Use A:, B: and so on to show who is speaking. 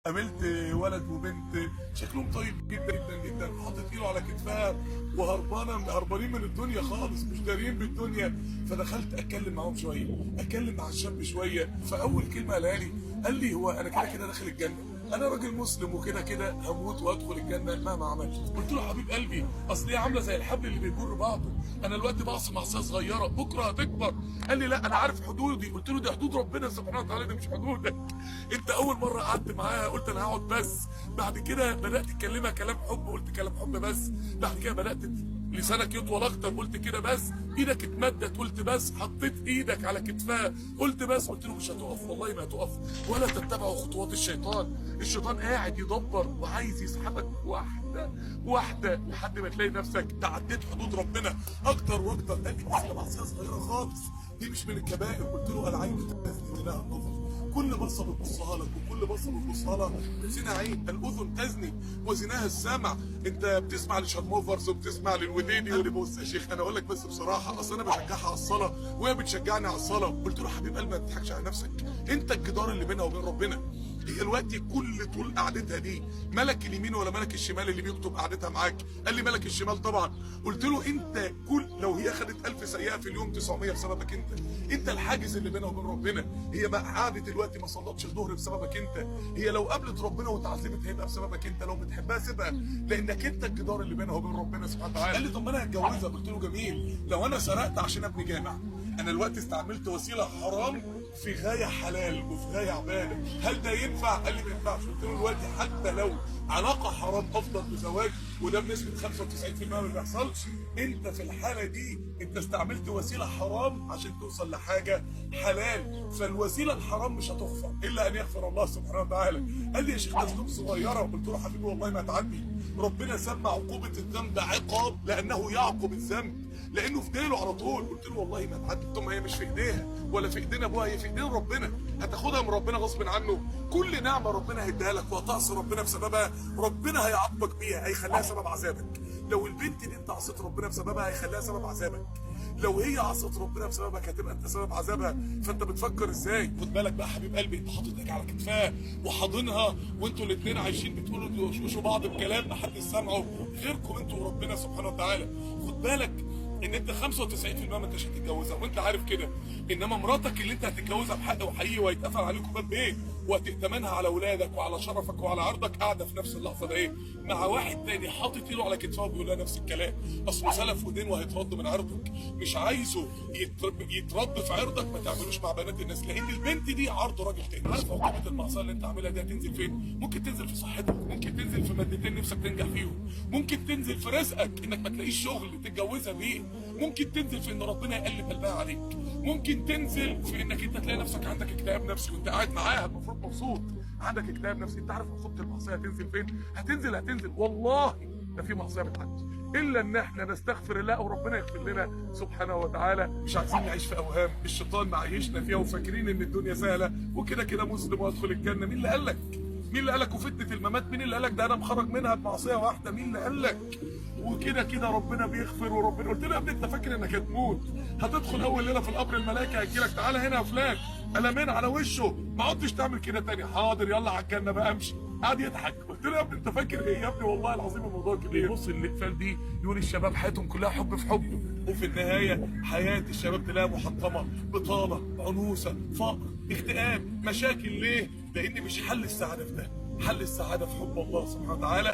A: قابلت ولد وبنت شكلهم طيب جدا جدا جدا، حاطط ايده على كتفها هربانين من الدنيا خالص، مش دارين بالدنيا. فدخلت اتكلم معاهم شويه، اتكلم مع الشاب شويه. فاول كلمه قالها لي، قال لي هو انا كده كده داخل الجنه، انا راجل مسلم وكده كده هموت وادخل الجنه مهما عملت. قلت له حبيب قلبي، اصل هي عامله زي الحبل اللي بيجر بعضه، انا دلوقتي بعصي معصيه صغيره بكره هتكبر. قال لي لا انا عارف حدودي. قلت له دي حدود ربنا سبحانه وتعالى، دي مش حدودك. انت اول مره قعدت معاها قلت انا هقعد بس، بعد كده بدات تكلمها كلام حب قلت كلام حب بس، بعد كده بدات لسانك يطول اكتر قلت كده بس، ايدك اتمدت قلت بس، حطيت ايدك على كتفها قلت بس. قلت له مش هتقف والله ما هتقف، ولا تتبعوا خطوات الشيطان. الشيطان قاعد يدبر وعايز يسحبك واحده واحده لحد ما تلاقي نفسك تعديت حدود ربنا اكتر واكتر. قال لي بس معصيه صغيره خالص، دي مش من الكبائر. قلت له العين تزني منها الكفر، كل بصه بتبصها لك وكل بصه بتبصها لها زنا عين. الاذن تزني وزناها السمع. انت بتسمع لشارموفرز وبتسمع للوديدي واللي بص يا شيخ انا اقول لك بس بصراحه، اصل انا بشجعها على الصلاه وهي بتشجعني على الصلاه. قلت له حبيب قلبي ما تضحكش على نفسك، انت الجدار اللي بينها وبين ربنا. هي دلوقتي كل طول قعدتها دي ملك اليمين ولا ملك الشمال اللي بيكتب قعدتها معاك؟ قال لي ملك الشمال طبعا. قلت له انت لو هي خدت 1000 سيئه في اليوم 900 بسببك انت الحاجز اللي بينها وبين ربنا. هي بقى قعدت دلوقتي ما صلتش الظهر بسببك انت، هي لو قابلت ربنا واتعذبت هيبقى بسببك انت، لو بتحبها سيبها لانك انت الجدار اللي بينها وبين ربنا سبحانه وتعالى. قال لي طب ما انا هتجوزها. قلت له جميل، لو انا سرقت عشان ابني جامع، انا دلوقتي استعملت وسيله حرام في غايه حلال وفي غايه عباده، هل ده ينفع؟ قال لي ما ينفعش. قلت له دلوقتي حتى لو علاقه حرام افضل بزواج، وده بنسبه 95% ما بيحصلش، انت في الحاله دي انت استعملت وسيله حرام عشان توصل لحاجه حلال، فالوسيله الحرام مش هتغفر الا ان يغفر الله سبحانه وتعالى. قال لي يا شيخ ده ذنوب صغيره. قلت له حبيبي والله ما تعدي، ربنا سمى عقوبه الذنب عقاب لانه يعقب الذنب، لانه في ديله على طول. قلت له والله ما تعدي. ثم هي مش في ايديها ولا في ايدينا ابوها، هي في ايدين ربنا، هتاخدها من ربنا غصب عنه. كل نعمه ربنا هيديها لك وهتعصي ربنا بسببها ربنا هيعاقبك بيها، هيخليها سبب عذابك. لو البنت دي انت عصيت ربنا بسببها هيخليها سبب عذابك، لو هي عصت ربنا بسببك هتبقى انت سبب عذابها. فانت بتفكر ازاي؟ خد بالك بقى حبيب قلبي، انت حاطط ايدك على كتفها وحاضنها وانتوا الاثنين عايشين بتقولوا توشوشوا بعض بكلام محدش سامعه غيركم انتوا وربنا سبحانه وتعالى. خد بالك ان انت 95% ما انتش هتتجوزها وانت عارف كده، انما مراتك اللي انت هتتجوزها بحق وحقيقي وهيتقفل عليكم باب بيت وهتأتمنها على اولادك وعلى شرفك وعلى عرضك، قاعده في نفس اللحظه ده ايه مع واحد تاني حاطط ايده على كتفها وبيقول لها نفس الكلام، اصله سلف ودين وهيترد من عرضك، مش عايزه يترد في عرضك. ما تعملوش مع بنات الناس، لان البنت دي عرض راجل تاني. عارف عقوبه المعصيه اللي انت عاملها دي هتنزل فين؟ ممكن تنزل في صحتك، ممكن تنزل في مادتين نفسك تنجح فيهم، ممكن تنزل في رزقك انك ما تلاقيش شغل تتجوزها بيه، ممكن تنزل في ان ربنا يقلب قلبها عليك، ممكن تنزل في انك انت تلاقي نفسك عندك اكتئاب نفسي وانت قاعد معاها المفروض مبسوط، عندك اكتئاب نفسي. انت عارف عقوبه المعصيه هتنزل فين؟ هتنزل والله ده في معصيه بتعدي الا ان احنا نستغفر الله وربنا يغفر لنا سبحانه وتعالى. مش عايزين نعيش في اوهام الشيطان معيشنا فيها وفاكرين ان الدنيا سهله وكده كده مسلم وادخل الجنه. مين اللي قال لك؟ مين اللي قال لك؟ وفتنه الممات مين اللي قال لك؟ ده انا مخرج منها بمعصيه واحده. مين اللي قال لك؟ وكده كده ربنا بيغفر وربنا. قلت له يا ابني انت فاكر انك هتموت هتدخل اول ليله في القبر الملائكه هتجي لك تعالى هنا يا فلان قلمين على وشه ما عدتش تعمل كده تاني، حاضر يلا على الجنه بقى امشي. قعد يضحك. قلت له يا ابني انت فاكر ايه؟ يا ابني والله العظيم الموضوع كبير. بص الاقفال دي يقول الشباب حياتهم كلها حب في حب، وفي النهايه حياه الشباب تلاقيها محطمه، بطاله، عنوسه، فقر، اكتئاب، مشاكل. ليه؟ لان مش حل السعاده في ده، حل السعاده في حب الله سبحانه وتعالى.